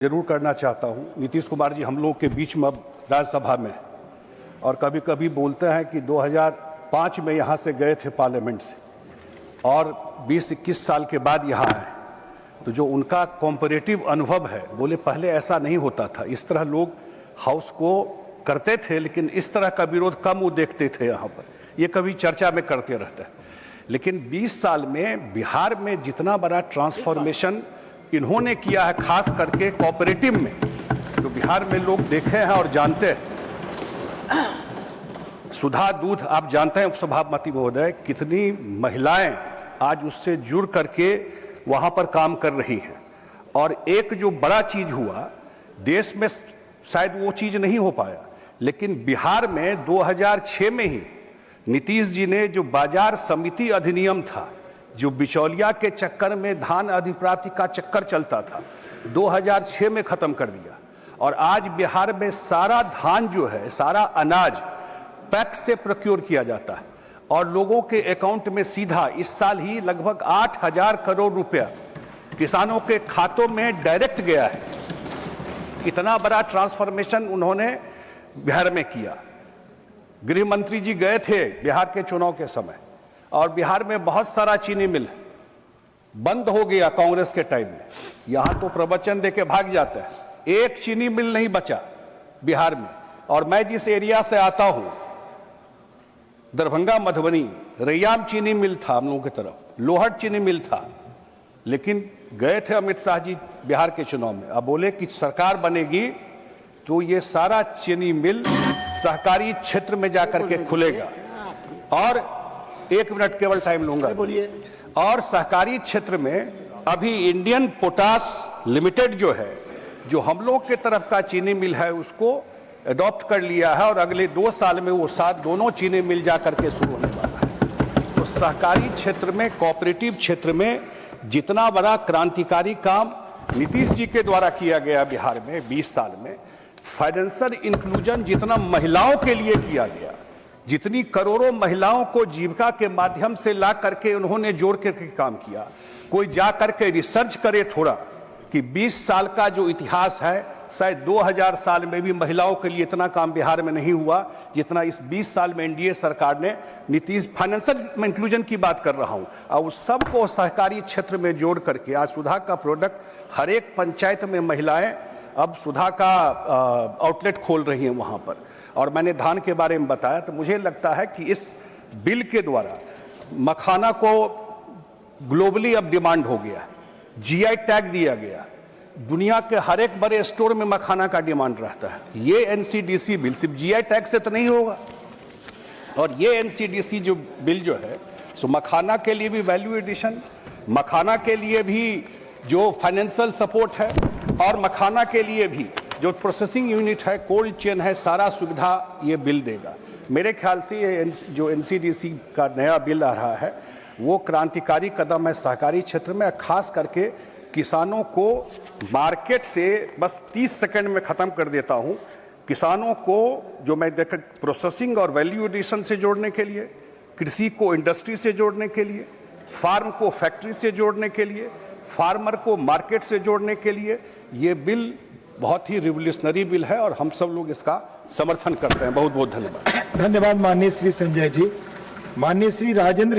जरूर करना चाहता हूं। नीतीश कुमार जी हम लोग के बीच में अब राज्यसभा में और कभी कभी बोलते हैं कि 2005 में यहां से गए थे पार्लियामेंट से और 20-21 साल के बाद यहां आए, तो जो उनका कॉम्परेटिव अनुभव है, बोले पहले ऐसा नहीं होता था, इस तरह लोग हाउस को करते थे, लेकिन इस तरह का विरोध कम वो देखते थे यहाँ पर, ये कभी चर्चा में करते रहते हैं। लेकिन 20 साल में बिहार में जितना बड़ा ट्रांसफॉर्मेशन इन्होंने किया है, खास करके कोऑपरेटिव में, जो बिहार में लोग देखे हैं और जानते हैं। सुधा दूध आप जानते हैं उपसभापति महोदय, कितनी महिलाएं आज उससे जुड़ करके वहां पर काम कर रही हैं। और एक जो बड़ा चीज हुआ, देश में शायद वो चीज नहीं हो पाया, लेकिन बिहार में 2006 में ही नीतीश जी ने जो बाजार समिति अधिनियम था, जो बिचौलिया के चक्कर में धान अधिप्राप्ति का चक्कर चलता था, 2006 में खत्म कर दिया। और आज बिहार में सारा धान जो है, सारा अनाज पैक्स से प्रोक्योर किया जाता है और लोगों के अकाउंट में सीधा इस साल ही लगभग 8,000 करोड़ रुपया किसानों के खातों में डायरेक्ट गया है। इतना बड़ा ट्रांसफॉर्मेशन उन्होंने बिहार में किया। गृह मंत्री जी गए थे बिहार के चुनाव के समय, और बिहार में बहुत सारा चीनी मिल बंद हो गया कांग्रेस के टाइम में। यहां तो प्रवचन देके भाग जाता है, एक चीनी मिल नहीं बचा बिहार में। और मैं जिस एरिया से आता हूं, दरभंगा, मधुबनी, रैयाम चीनी मिल था हम लोगों की तरफ, लोहट चीनी मिल था, लेकिन गए थे अमित शाह जी बिहार के चुनाव में, अब बोले कि सरकार बनेगी तो ये सारा चीनी मिल सहकारी क्षेत्र में जाकर के खुलेगा। और 1 मिनट केवल टाइम लूंगा। और सहकारी क्षेत्र में अभी इंडियन पोटास लिमिटेड जो है, जो हम लोग के तरफ का चीनी मिल है, उसको अडॉप्ट कर लिया है और अगले 2 साल में वो साथ दोनों चीनी मिल जाकर के शुरू होने वाला है। तो सहकारी क्षेत्र में, कोऑपरेटिव क्षेत्र में जितना बड़ा क्रांतिकारी काम नीतीश जी के द्वारा किया गया बिहार में 20 साल में, फाइनेंशियल इंक्लूजन जितना महिलाओं के लिए किया गया, जितनी करोड़ों महिलाओं को जीविका के माध्यम से ला करके उन्होंने जोड़ करके काम किया। कोई जा करके रिसर्च करे थोड़ा कि 20 साल का जो इतिहास है, शायद 2000 साल में भी महिलाओं के लिए इतना काम बिहार में नहीं हुआ जितना इस 20 साल में एनडीए सरकार ने नीतीश फाइनेंशियल इंक्लूजन की बात कर रहा हूं, और उस सबको सहकारी क्षेत्र में जोड़ करके आज सुधा का प्रोडक्ट हर एक पंचायत में महिलाएं अब सुधा का आउटलेट खोल रही हैं वहां पर। और मैंने धान के बारे में बताया, तो मुझे लगता है कि इस बिल के द्वारा मखाना को ग्लोबली अब डिमांड हो गया, जीआई टैग दिया गया, दुनिया के हर एक बड़े स्टोर में मखाना का डिमांड रहता है। ये एनसीडीसी बिल सिर्फ जीआई टैग से तो नहीं होगा, और ये एनसीडीसी जो बिल जो है, सो मखाना के लिए भी वैल्यू एडिशन, मखाना के लिए भी जो फाइनेंशियल सपोर्ट है, और मखाना के लिए भी जो प्रोसेसिंग यूनिट है, कोल्ड चेन है, सारा सुविधा ये बिल देगा। मेरे ख्याल से ये जो एनसीडीसी का नया बिल आ रहा है, वो क्रांतिकारी कदम है सहकारी क्षेत्र में। खास करके किसानों को मार्केट से, बस 30 सेकंड में ख़त्म कर देता हूँ, किसानों को जो मैं देख प्रोसेसिंग और वैल्यू एडिशन से जोड़ने के लिए, कृषि को इंडस्ट्री से जोड़ने के लिए, फार्म को फैक्ट्री से जोड़ने के लिए, फार्मर को मार्केट से जोड़ने के लिए, ये बिल बहुत ही रिवोल्यूशनरी बिल है और हम सब लोग इसका समर्थन करते हैं। बहुत बहुत धन्यवाद। धन्यवाद माननीय श्री संजय जी। माननीय श्री राजेंद्र